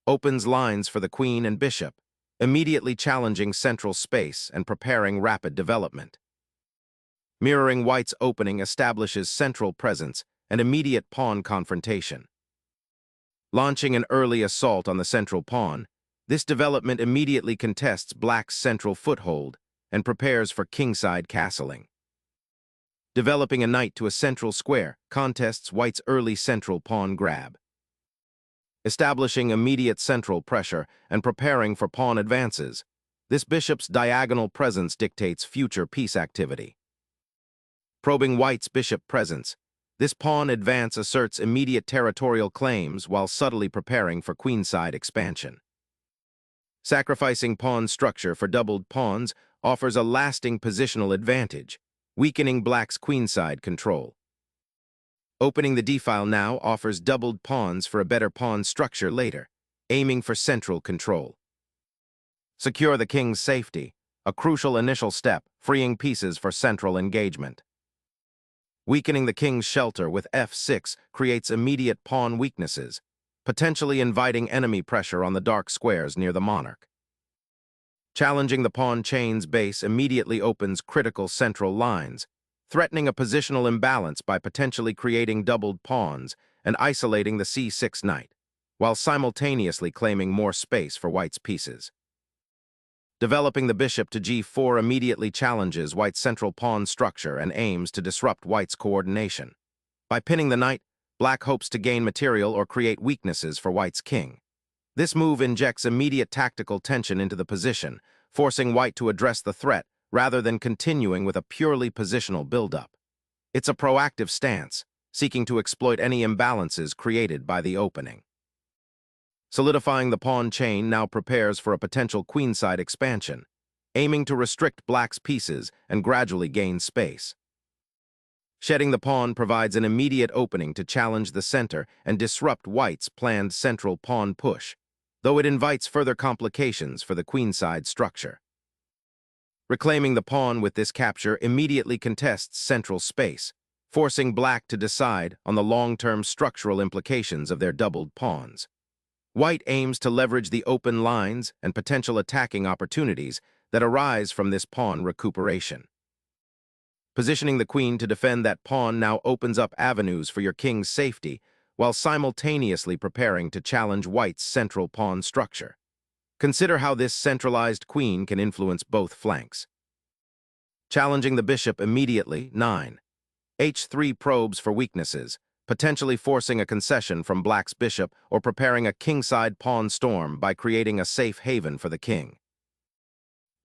opens lines for the queen and bishop, immediately challenging central space and preparing rapid development. Mirroring white's opening establishes central presence and immediate pawn confrontation. Launching an early assault on the central pawn, this development immediately contests black's central foothold and prepares for kingside castling. Developing a knight to a central square contests white's early central pawn grab. Establishing immediate central pressure and preparing for pawn advances, this bishop's diagonal presence dictates future piece activity. Probing white's bishop presence, this pawn advance asserts immediate territorial claims while subtly preparing for queenside expansion. Sacrificing pawn structure for doubled pawns offers a lasting positional advantage, weakening black's queenside control. Opening the d-file now offers doubled pawns for a better pawn structure later, aiming for central control. Secure the king's safety, a crucial initial step, freeing pieces for central engagement. Weakening the king's shelter with f6 creates immediate pawn weaknesses, potentially inviting enemy pressure on the dark squares near the monarch. Challenging the pawn chain's base immediately opens critical central lines, threatening a positional imbalance by potentially creating doubled pawns and isolating the c6 knight, while simultaneously claiming more space for white's pieces. Developing the bishop to g4 immediately challenges white's central pawn structure and aims to disrupt white's coordination. By pinning the knight, black hopes to gain material or create weaknesses for white's king. This move injects immediate tactical tension into the position, forcing white to address the threat rather than continuing with a purely positional build-up. It's a proactive stance, seeking to exploit any imbalances created by the opening. Solidifying the pawn chain now prepares for a potential queenside expansion, aiming to restrict black's pieces and gradually gain space. Shedding the pawn provides an immediate opening to challenge the center and disrupt white's planned central pawn push, though it invites further complications for the queenside structure. Reclaiming the pawn with this capture immediately contests central space, forcing black to decide on the long-term structural implications of their doubled pawns. White aims to leverage the open lines and potential attacking opportunities that arise from this pawn recuperation. Positioning the queen to defend that pawn now opens up avenues for your king's safety, while simultaneously preparing to challenge white's central pawn structure. Consider how this centralized queen can influence both flanks. Challenging the bishop immediately, 9. h3 probes for weaknesses, potentially forcing a concession from black's bishop or preparing a kingside pawn storm by creating a safe haven for the king.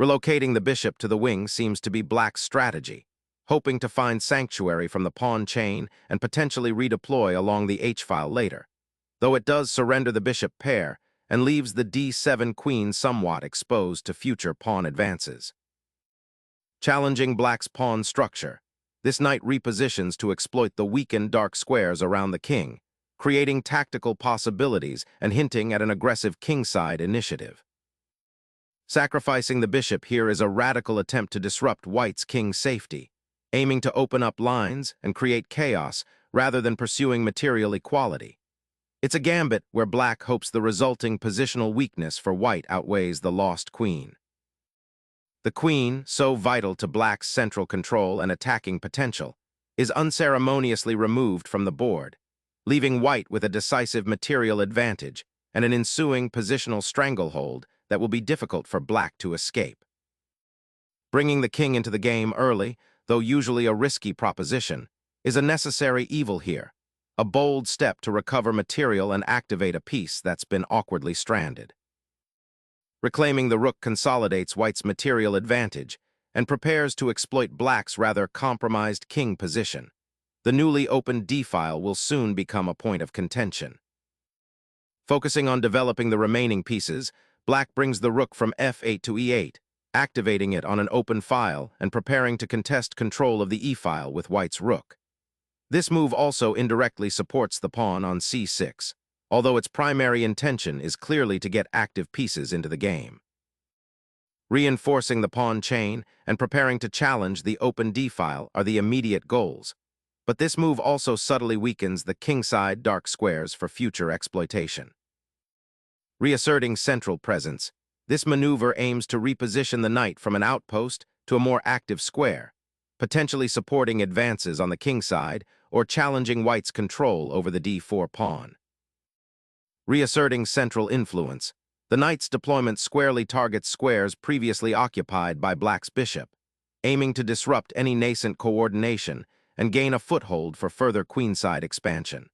Relocating the bishop to the wing seems to be black's strategy, hoping to find sanctuary from the pawn chain and potentially redeploy along the h-file later, though it does surrender the bishop pair and leaves the d7 queen somewhat exposed to future pawn advances. Challenging black's pawn structure, this knight repositions to exploit the weakened dark squares around the king, creating tactical possibilities and hinting at an aggressive kingside initiative. Sacrificing the bishop here is a radical attempt to disrupt white's king's safety, aiming to open up lines and create chaos rather than pursuing material equality. It's a gambit where black hopes the resulting positional weakness for white outweighs the lost queen. The queen, so vital to black's central control and attacking potential, is unceremoniously removed from the board, leaving white with a decisive material advantage and an ensuing positional stranglehold that will be difficult for black to escape. Bringing the king into the game early, though usually a risky proposition, is a necessary evil here, a bold step to recover material and activate a piece that's been awkwardly stranded. Reclaiming the rook consolidates white's material advantage and prepares to exploit black's rather compromised king position. The newly opened d-file will soon become a point of contention. Focusing on developing the remaining pieces, black brings the rook from f8 to e8, activating it on an open file and preparing to contest control of the e-file with white's rook. This move also indirectly supports the pawn on c6, although its primary intention is clearly to get active pieces into the game. Reinforcing the pawn chain and preparing to challenge the open d-file are the immediate goals, but this move also subtly weakens the kingside dark squares for future exploitation. Reasserting central presence, this maneuver aims to reposition the knight from an outpost to a more active square, potentially supporting advances on the king side or challenging white's control over the d4 pawn. Reasserting central influence, the knight's deployment squarely targets squares previously occupied by black's bishop, aiming to disrupt any nascent coordination and gain a foothold for further queenside expansion.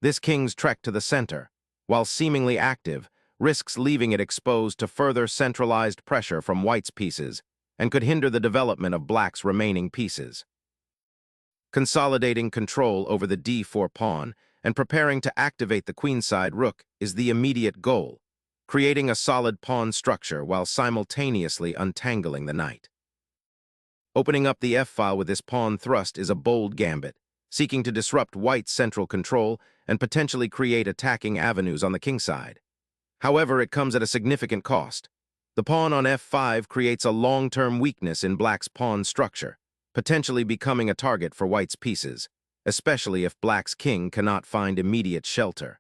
This king's trek to the center, while seemingly active, risks leaving it exposed to further centralized pressure from white's pieces and could hinder the development of black's remaining pieces. Consolidating control over the d4 pawn and preparing to activate the queenside rook is the immediate goal, creating a solid pawn structure while simultaneously untangling the knight. Opening up the f-file with this pawn thrust is a bold gambit, seeking to disrupt white's central control and potentially create attacking avenues on the king side. However, it comes at a significant cost. The pawn on f5 creates a long-term weakness in black's pawn structure, potentially becoming a target for white's pieces, especially if black's king cannot find immediate shelter.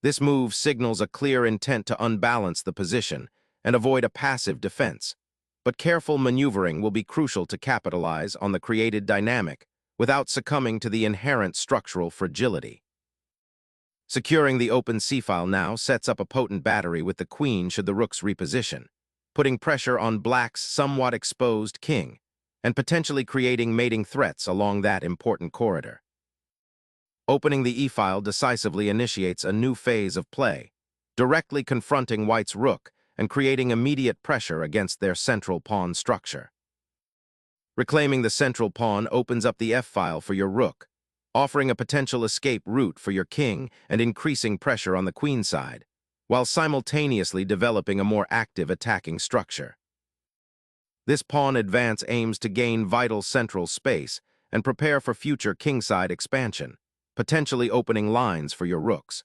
This move signals a clear intent to unbalance the position and avoid a passive defense, but careful maneuvering will be crucial to capitalize on the created dynamic without succumbing to the inherent structural fragility. Securing the open c-file now sets up a potent battery with the queen should the rooks reposition, putting pressure on black's somewhat exposed king and potentially creating mating threats along that important corridor. Opening the e-file decisively initiates a new phase of play, directly confronting white's rook and creating immediate pressure against their central pawn structure. Reclaiming the central pawn opens up the f-file for your rook, offering a potential escape route for your king and increasing pressure on the queen side, while simultaneously developing a more active attacking structure. This pawn advance aims to gain vital central space and prepare for future kingside expansion, potentially opening lines for your rooks.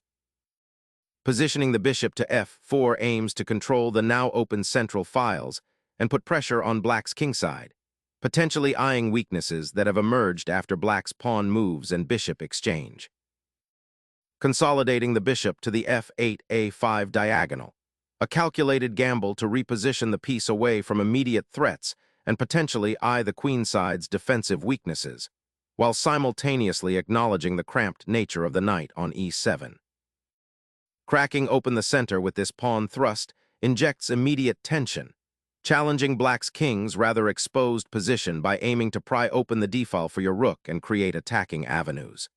Positioning the bishop to f4 aims to control the now open central files and put pressure on black's kingside, potentially eyeing weaknesses that have emerged after black's pawn moves and bishop exchange. Consolidating the bishop to the f8-a5 diagonal, a calculated gamble to reposition the piece away from immediate threats and potentially eye the queenside's defensive weaknesses, while simultaneously acknowledging the cramped nature of the knight on e7. Cracking open the center with this pawn thrust injects immediate tension, challenging black's king's rather exposed position by aiming to pry open the d-file for your rook and create attacking avenues.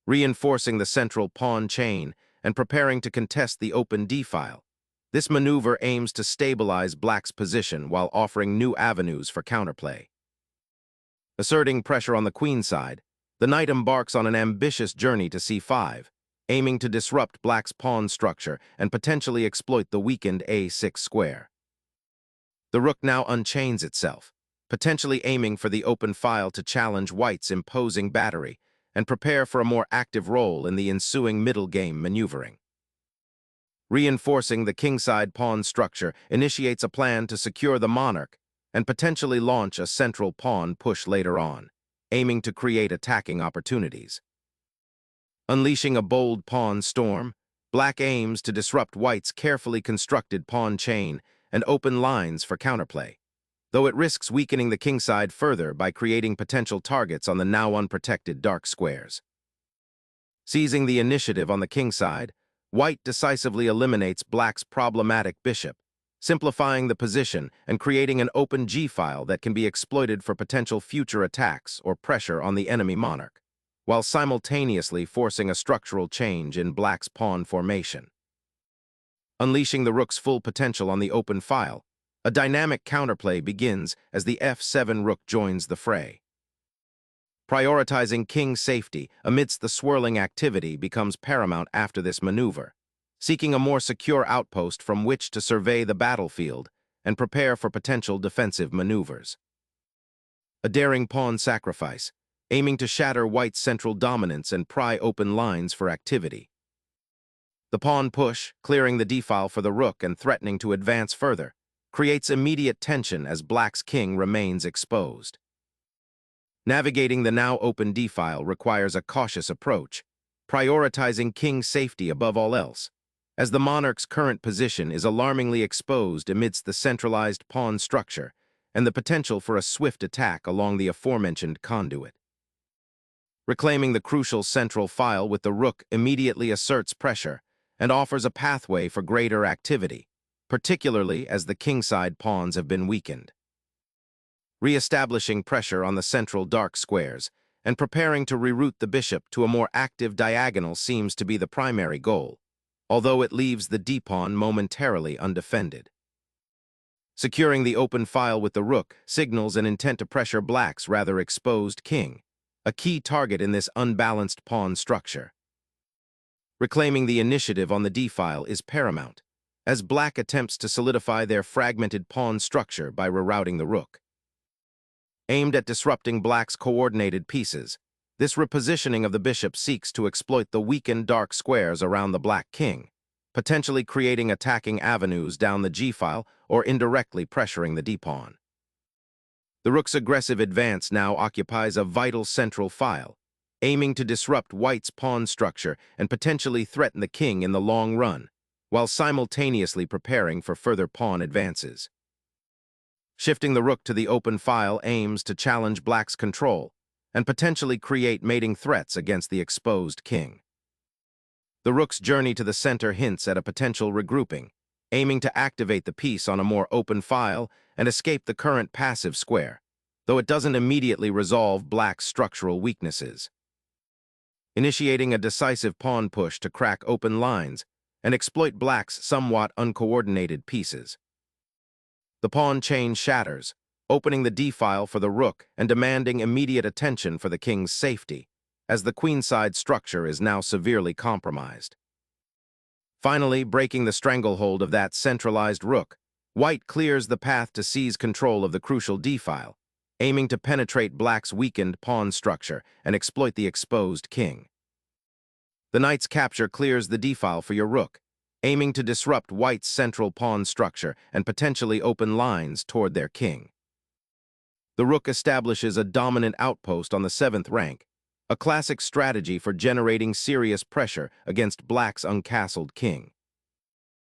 Reinforcing the central pawn chain and preparing to contest the open d-file, this maneuver aims to stabilize black's position while offering new avenues for counterplay. Asserting pressure on the queen side, the knight embarks on an ambitious journey to c5, aiming to disrupt black's pawn structure and potentially exploit the weakened a6 square. The rook now unchains itself, potentially aiming for the open file to challenge white's imposing battery and prepare for a more active role in the ensuing middle game maneuvering. Reinforcing the kingside pawn structure initiates a plan to secure the monarch and potentially launch a central pawn push later on, aiming to create attacking opportunities. Unleashing a bold pawn storm, black aims to disrupt white's carefully constructed pawn chain and open lines for counterplay, though it risks weakening the kingside further by creating potential targets on the now unprotected dark squares. Seizing the initiative on the kingside, white decisively eliminates black's problematic bishop, simplifying the position and creating an open g-file that can be exploited for potential future attacks or pressure on the enemy monarch, while simultaneously forcing a structural change in black's pawn formation. Unleashing the rook's full potential on the open file, a dynamic counterplay begins as the f7 rook joins the fray. Prioritizing king safety amidst the swirling activity becomes paramount after this maneuver, seeking a more secure outpost from which to survey the battlefield and prepare for potential defensive maneuvers. A daring pawn sacrifice, aiming to shatter white's central dominance and pry open lines for activity. The pawn push, clearing the d-file for the rook and threatening to advance further, creates immediate tension as black's king remains exposed. Navigating the now open d-file requires a cautious approach, prioritizing king safety above all else, as the monarch's current position is alarmingly exposed amidst the centralized pawn structure and the potential for a swift attack along the aforementioned conduit. Reclaiming the crucial central file with the rook immediately asserts pressure and offers a pathway for greater activity, particularly as the kingside pawns have been weakened. Re-establishing pressure on the central dark squares and preparing to reroute the bishop to a more active diagonal seems to be the primary goal, although it leaves the d-pawn momentarily undefended. Securing the open file with the rook signals an intent to pressure black's rather exposed king, a key target in this unbalanced pawn structure. Reclaiming the initiative on the d-file is paramount, as black attempts to solidify their fragmented pawn structure by rerouting the rook. Aimed at disrupting black's coordinated pieces, this repositioning of the bishop seeks to exploit the weakened dark squares around the black king, potentially creating attacking avenues down the g-file or indirectly pressuring the d-pawn. The rook's aggressive advance now occupies a vital central file, aiming to disrupt white's pawn structure and potentially threaten the king in the long run, while simultaneously preparing for further pawn advances. Shifting the rook to the open file aims to challenge black's control and potentially create mating threats against the exposed king. The rook's journey to the center hints at a potential regrouping, aiming to activate the piece on a more open file and escape the current passive square, though it doesn't immediately resolve black's structural weaknesses. Initiating a decisive pawn push to crack open lines and exploit black's somewhat uncoordinated pieces. The pawn chain shatters, opening the d-file for the rook and demanding immediate attention for the king's safety, as the queenside structure is now severely compromised. Finally, breaking the stranglehold of that centralized rook, white clears the path to seize control of the crucial d-file, aiming to penetrate black's weakened pawn structure and exploit the exposed king. The knight's capture clears the d-file for your rook, aiming to disrupt white's central pawn structure and potentially open lines toward their king. The rook establishes a dominant outpost on the 7th rank, a classic strategy for generating serious pressure against black's uncastled king.